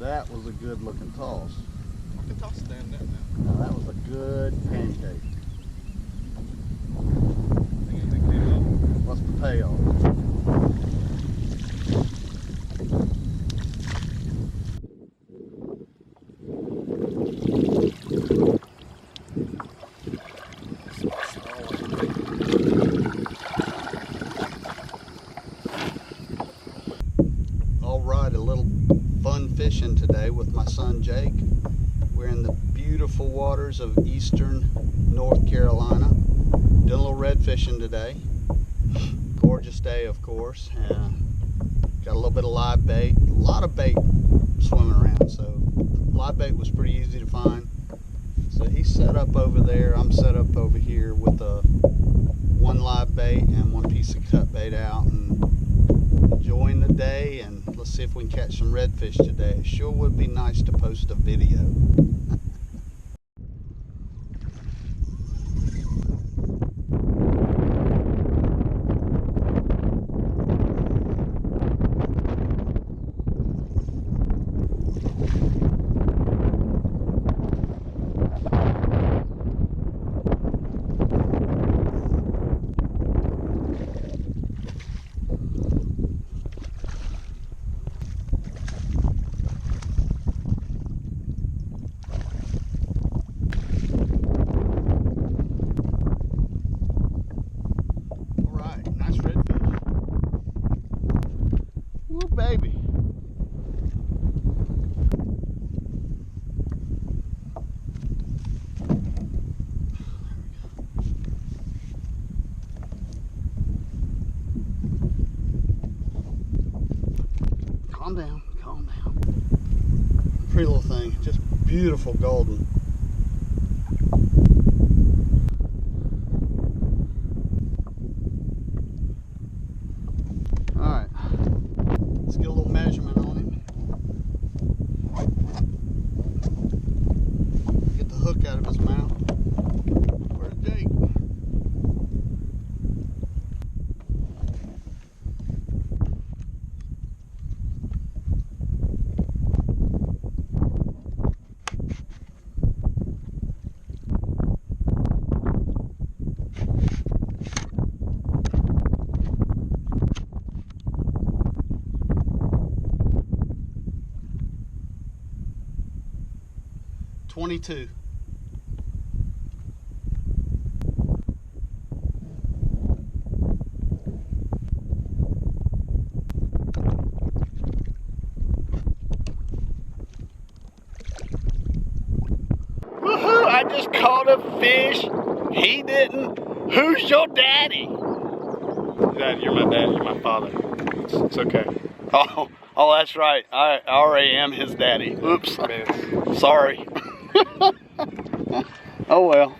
That was a good looking toss. I can toss it down there now. Now that was a good pancake. Think anything came up? What's the payoff? Alright, a little fun fishing today with my son Jake. We're in the beautiful waters of eastern North Carolina. Doing a little red fishing today. Gorgeous day, of course. Got a little bit of live bait. A lot of bait swimming around, so live bait was pretty easy to find. So he's set up over there. I'm set up over here with one live bait and one piece of cut bait out, and enjoying the day. And let's see if we can catch some redfish today. It sure would be nice to post a video. Baby. Calm down, calm down. Pretty little thing, just beautiful golden. Measurement on him. Get the hook out of his mouth. Where's Jake? $22. Woohoo! I just caught a fish. He didn't. Who's your daddy? Dad, you're my dad. You're my father. It's okay. Oh, that's right. I already am his daddy. Oops. Sorry. Oh well.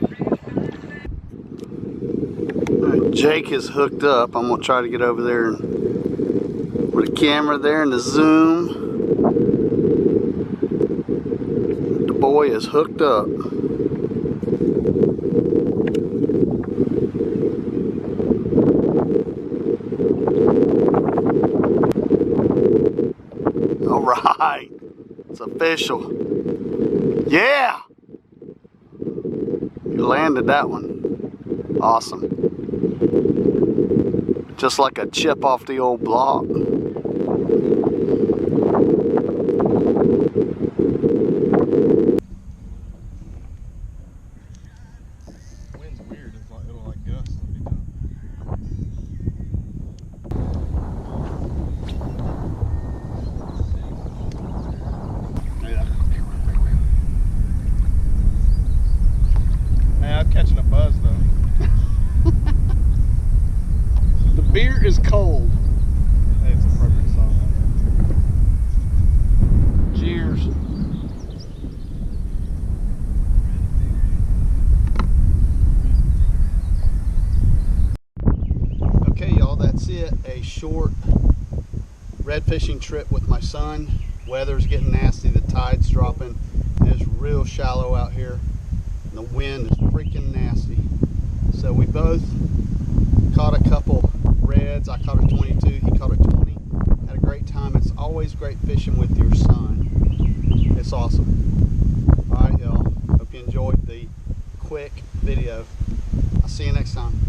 Right, Jake is hooked up. I'm gonna try to get over there and with the camera there and the zoom. The boy is hooked up. All right, it's official. Yeah! You landed that one. Awesome. Just like a chip off the old block. Wind's weird. It'll like gust. I'm catching a buzz though. The beer is cold. Hey, it's a perfect song. Cheers. Okay, y'all, that's it. A short red fishing trip with my son. Weather's getting nasty. The tide's dropping. It's real shallow out here. And the wind is freaking nasty. So we both caught a couple reds. I caught a 22, he caught a 20. Had a great time. It's always great fishing with your son. It's awesome. All right, y'all. Hope you enjoyed the quick video. I'll see you next time.